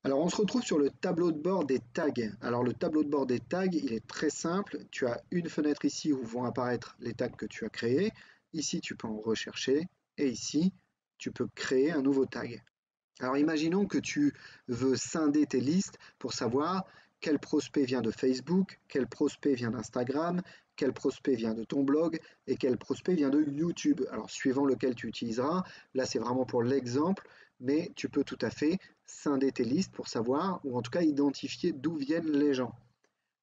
Alors on se retrouve sur le tableau de bord des tags. Alors le tableau de bord des tags, il est très simple. Tu as une fenêtre ici où vont apparaître les tags que tu as créés. Ici tu peux en rechercher et ici tu peux créer un nouveau tag. Alors imaginons que tu veux scinder tes listes pour savoir quel prospect vient de Facebook, quel prospect vient d'Instagram, quel prospect vient de ton blog et quel prospect vient de YouTube. Alors suivant lequel tu utiliseras, là c'est vraiment pour l'exemple, mais tu peux tout à fait scinder tes listes pour savoir, ou en tout cas identifier d'où viennent les gens.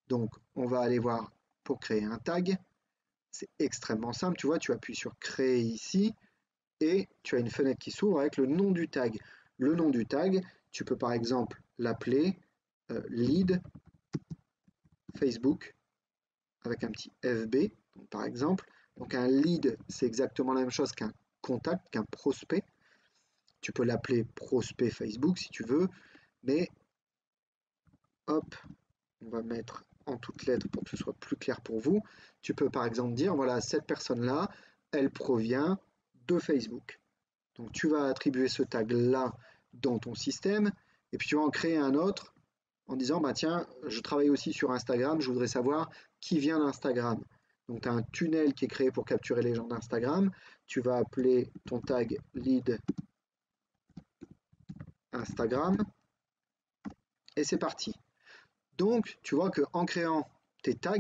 Donc on va aller voir pour créer un tag. C'est extrêmement simple, tu vois, tu appuies sur créer ici et tu as une fenêtre qui s'ouvre avec le nom du tag. Le nom du tag, tu peux par exemple l'appeler lead Facebook avec un petit FB, donc, par exemple. Donc un lead, c'est exactement la même chose qu'un contact, qu'un prospect. Tu peux l'appeler prospect Facebook si tu veux, mais hop, on va mettre en toutes lettres pour que ce soit plus clair pour vous. Tu peux par exemple dire, voilà, cette personne-là, elle provient de Facebook. Donc tu vas attribuer ce tag-là dans ton système, et puis tu vas en créer un autre en disant, bah tiens, je travaille aussi sur Instagram, je voudrais savoir qui vient d'Instagram. Donc tu as un tunnel qui est créé pour capturer les gens d'Instagram. Tu vas appeler ton tag lead Instagram, et c'est parti. Donc tu vois qu'en créant tes tags,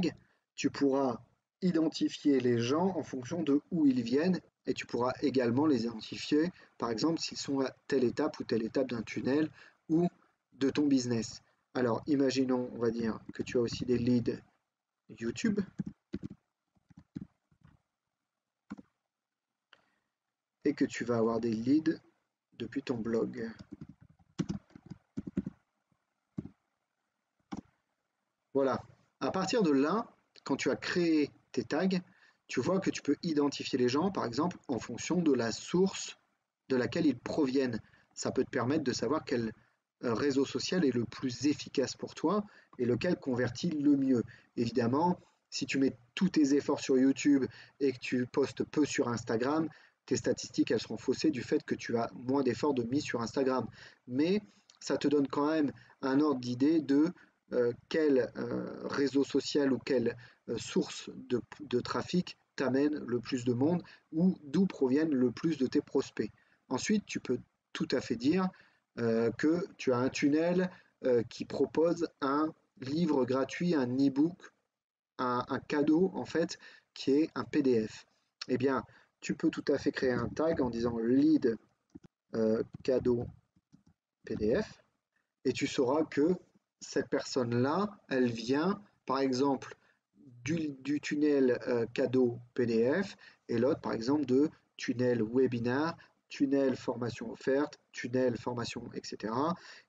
tu pourras identifier les gens en fonction de où ils viennent, et tu pourras également les identifier, par exemple, s'ils sont à telle étape ou telle étape d'un tunnel ou de ton business. Alors, imaginons, on va dire, que tu as aussi des leads YouTube. Et que tu vas avoir des leads depuis ton blog. Voilà. À partir de là, quand tu as créé tes tags, tu vois que tu peux identifier les gens, par exemple, en fonction de la source de laquelle ils proviennent. Ça peut te permettre de savoir quel réseau social est le plus efficace pour toi et lequel convertit le mieux. Évidemment, si tu mets tous tes efforts sur YouTube et que tu postes peu sur Instagram, tes statistiques elles seront faussées du fait que tu as moins d'efforts de mise sur Instagram. Mais ça te donne quand même un ordre d'idée de quel réseau social ou quelle source de trafic t'amène le plus de monde ou d'où proviennent le plus de tes prospects. Ensuite, tu peux tout à fait dire que tu as un tunnel qui propose un livre gratuit, un e-book, un cadeau en fait, qui est un PDF. Eh bien, tu peux tout à fait créer un tag en disant lead cadeau PDF et tu sauras que cette personne-là, elle vient par exemple du tunnel cadeau PDF et l'autre par exemple de tunnel webinar, tunnel formation offerte, tunnel formation, etc.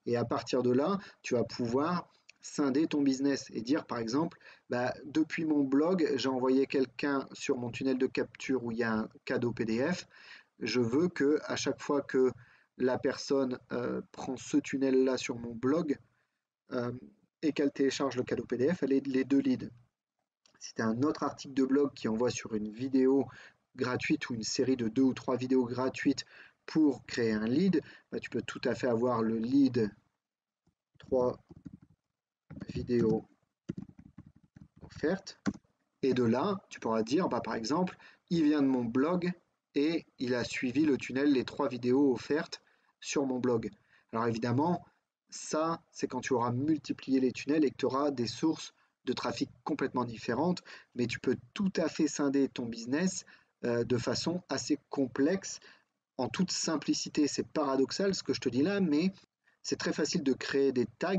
Et à partir de là, tu vas pouvoir scinder ton business et dire par exemple, bah, depuis mon blog, j'ai envoyé quelqu'un sur mon tunnel de capture où il y a un cadeau PDF. Je veux que à chaque fois que la personne prend ce tunnel-là sur mon blog euh, et qu'elle télécharge le cadeau PDF, elle ait les deux leads. Si tu as un autre article de blog qui envoie sur une vidéo gratuite ou une série de 2 ou 3 vidéos gratuites pour créer un lead, bah, tu peux tout à fait avoir le lead 3 vidéos offertes. Et de là, tu pourras dire, bah, par exemple, il vient de mon blog et il a suivi le tunnel, les 3 vidéos offertes sur mon blog. Alors évidemment, ça, c'est quand tu auras multiplié les tunnels et que tu auras des sources de trafic complètement différentes, mais tu peux tout à fait scinder ton business de façon assez complexe, en toute simplicité. C'est paradoxal ce que je te dis là, mais c'est très facile de créer des tags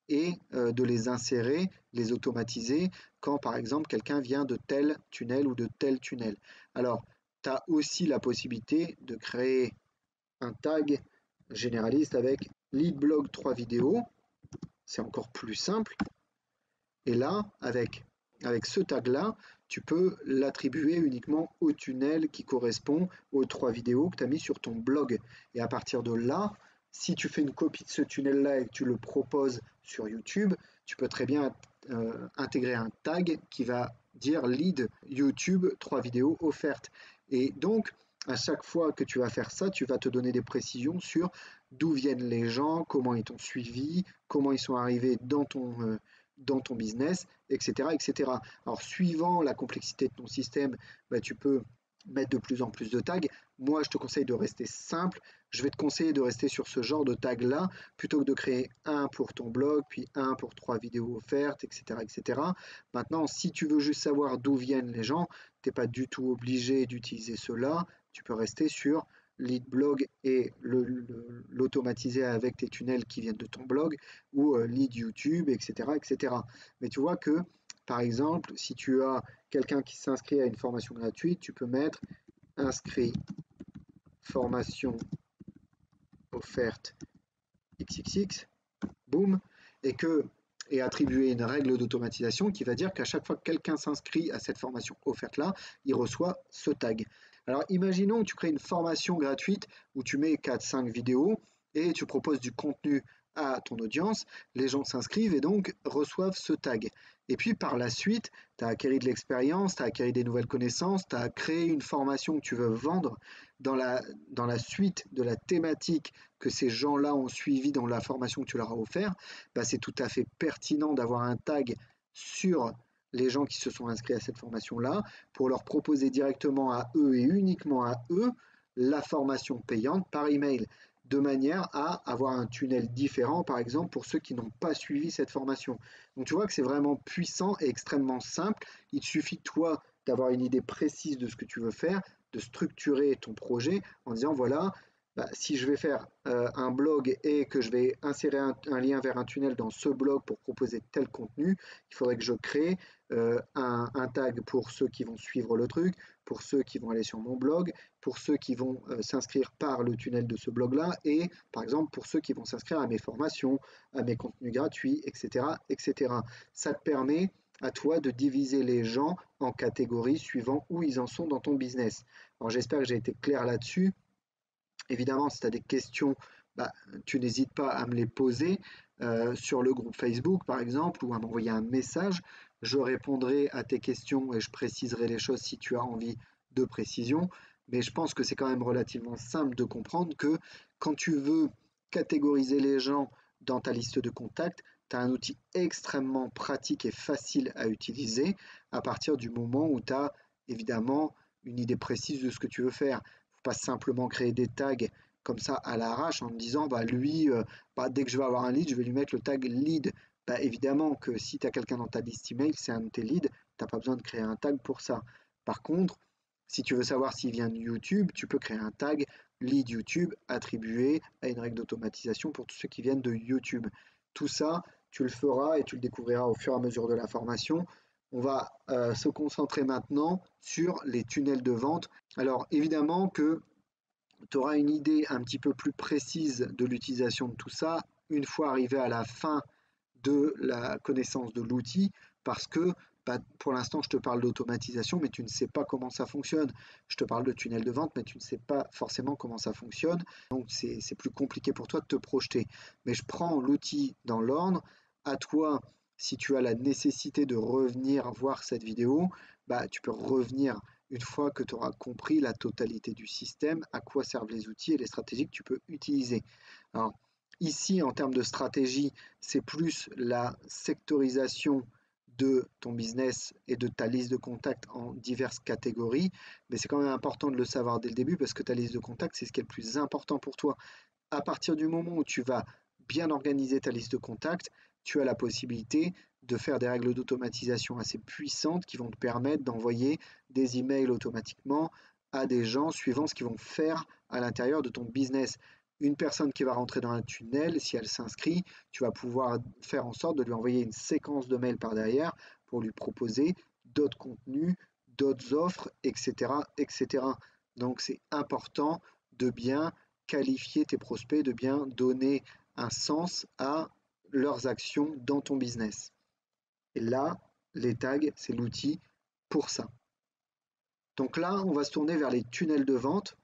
et de les insérer, les automatiser quand par exemple quelqu'un vient de tel tunnel ou de tel tunnel. Alors, tu as aussi la possibilité de créer un tag généraliste avec lead blog 3 vidéos, c'est encore plus simple. Et là, avec ce tag-là, tu peux l'attribuer uniquement au tunnel qui correspond aux 3 vidéos que tu as mis sur ton blog. Et à partir de là, si tu fais une copie de ce tunnel-là et que tu le proposes sur YouTube, tu peux très bien intégrer un tag qui va dire lead YouTube 3 vidéos offertes. Et donc, À chaque fois que tu vas faire ça, tu vas te donner des précisions sur d'où viennent les gens, comment ils t'ont suivi, comment ils sont arrivés dans ton business, etc., etc. Alors, suivant la complexité de ton système, bah, tu peux mettre de plus en plus de tags. Moi, je te conseille de rester simple. Je vais te conseiller de rester sur ce genre de tag-là, plutôt que de créer un pour ton blog, puis un pour 3 vidéos offertes, etc., etc. Maintenant, si tu veux juste savoir d'où viennent les gens, tu n'es pas du tout obligé d'utiliser cela. Tu peux rester sur lead blog et l'automatiser avec tes tunnels qui viennent de ton blog ou lead YouTube, etc., etc. Mais tu vois que, par exemple, si tu as quelqu'un qui s'inscrit à une formation gratuite, tu peux mettre inscrit formation offerte XXX, boum, et que et attribuer une règle d'automatisation qui va dire qu'à chaque fois que quelqu'un s'inscrit à cette formation offerte-là, il reçoit ce tag. Alors imaginons que tu crées une formation gratuite où tu mets 4-5 vidéos et tu proposes du contenu à ton audience, les gens s'inscrivent et donc reçoivent ce tag. Et puis par la suite, tu as acquis de l'expérience, tu as acquis des nouvelles connaissances, tu as créé une formation que tu veux vendre dans la suite de la thématique que ces gens-là ont suivi dans la formation que tu leur as offert, bah, c'est tout à fait pertinent d'avoir un tag sur les gens qui se sont inscrits à cette formation-là pour leur proposer directement à eux et uniquement à eux la formation payante par email, de manière à avoir un tunnel différent, par exemple, pour ceux qui n'ont pas suivi cette formation. Donc tu vois que c'est vraiment puissant et extrêmement simple. Il te suffit, toi, d'avoir une idée précise de ce que tu veux faire, de structurer ton projet en disant, voilà, bah, si je vais faire un blog et que je vais insérer un lien vers un tunnel dans ce blog pour proposer tel contenu, il faudrait que je crée un tag pour ceux qui vont suivre le truc, pour ceux qui vont aller sur mon blog, pour ceux qui vont s'inscrire par le tunnel de ce blog-là et par exemple pour ceux qui vont s'inscrire à mes formations, à mes contenus gratuits, etc., etc. Ça te permet à toi de diviser les gens en catégories suivant où ils en sont dans ton business. Alors j'espère que j'ai été clair là-dessus. Évidemment, si tu as des questions, bah, tu n'hésites pas à me les poser sur le groupe Facebook, par exemple, ou à m'envoyer un message. Je répondrai à tes questions et je préciserai les choses si tu as envie de précision. Mais je pense que c'est quand même relativement simple de comprendre que quand tu veux catégoriser les gens dans ta liste de contacts, tu as un outil extrêmement pratique et facile à utiliser à partir du moment où tu as évidemment une idée précise de ce que tu veux faire. Pas simplement créer des tags comme ça à l'arrache en me disant bah lui dès que je vais avoir un lead je vais lui mettre le tag lead. Bah, évidemment que si tu as quelqu'un dans ta liste email c'est un de tes leads, tu n'as pas besoin de créer un tag pour ça. Par contre si tu veux savoir s'il vient de YouTube, tu peux créer un tag lead YouTube attribué à une règle d'automatisation pour tous ceux qui viennent de YouTube. Tout ça tu le feras et tu le découvriras au fur et à mesure de la formation. On va se concentrer maintenant sur les tunnels de vente. Alors évidemment que tu auras une idée un petit peu plus précise de l'utilisation de tout ça une fois arrivé à la fin de la connaissance de l'outil parce que bah, pour l'instant je te parle d'automatisation mais tu ne sais pas comment ça fonctionne. Je te parle de tunnel de vente mais tu ne sais pas forcément comment ça fonctionne. Donc c'est plus compliqué pour toi de te projeter. Mais je prends l'outil dans l'ordre. À toi, si tu as la nécessité de revenir voir cette vidéo, bah, tu peux revenir une fois que tu auras compris la totalité du système, à quoi servent les outils et les stratégies que tu peux utiliser. Alors, ici, en termes de stratégie, c'est plus la sectorisation de ton business et de ta liste de contacts en diverses catégories, mais c'est quand même important de le savoir dès le début parce que ta liste de contacts, c'est ce qui est le plus important pour toi. À partir du moment où tu vas bien organiser ta liste de contacts, tu as la possibilité de faire des règles d'automatisation assez puissantes qui vont te permettre d'envoyer des emails automatiquement à des gens suivant ce qu'ils vont faire à l'intérieur de ton business. Une personne qui va rentrer dans un tunnel, si elle s'inscrit, tu vas pouvoir faire en sorte de lui envoyer une séquence de mails par derrière pour lui proposer d'autres contenus, d'autres offres, etc., etc. Donc c'est important de bien qualifier tes prospects, de bien donner un sens à leurs actions dans ton business. Et là, les tags, c'est l'outil pour ça. Donc là, on va se tourner vers les tunnels de vente.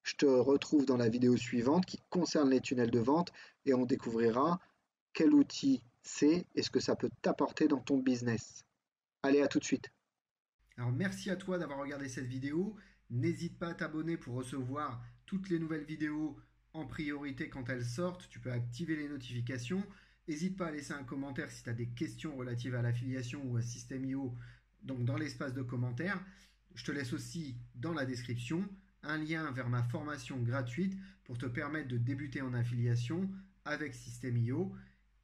Je te retrouve dans la vidéo suivante qui concerne les tunnels de vente et on découvrira quel outil c'est et ce que ça peut t'apporter dans ton business. Allez, à tout de suite. Alors merci à toi d'avoir regardé cette vidéo. N'hésite pas à t'abonner pour recevoir toutes les nouvelles vidéos en priorité quand elles sortent. Tu peux activer les notifications. N'hésite pas à laisser un commentaire si tu as des questions relatives à l'affiliation ou à System.io, donc dans l'espace de commentaires. Je te laisse aussi dans la description un lien vers ma formation gratuite pour te permettre de débuter en affiliation avec System.io.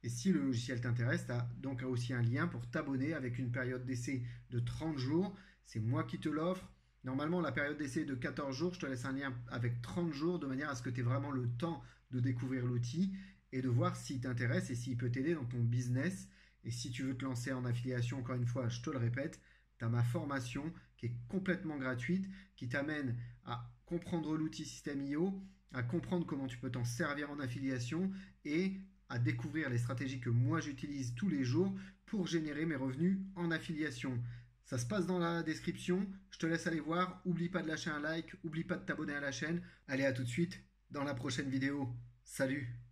Et si le logiciel t'intéresse, tu as donc aussi un lien pour t'abonner avec une période d'essai de 30 jours. C'est moi qui te l'offre. Normalement, la période d'essai est de 14 jours. Je te laisse un lien avec 30 jours de manière à ce que tu aies vraiment le temps de découvrir l'outil et de voir s'il t'intéresse et s'il peut t'aider dans ton business. Et si tu veux te lancer en affiliation, encore une fois, je te le répète, tu as ma formation qui est complètement gratuite, qui t'amène à comprendre l'outil System.io, à comprendre comment tu peux t'en servir en affiliation et à découvrir les stratégies que moi j'utilise tous les jours pour générer mes revenus en affiliation. Ça se passe dans la description, je te laisse aller voir, oublie pas de lâcher un like, oublie pas de t'abonner à la chaîne. Allez, à tout de suite dans la prochaine vidéo. Salut!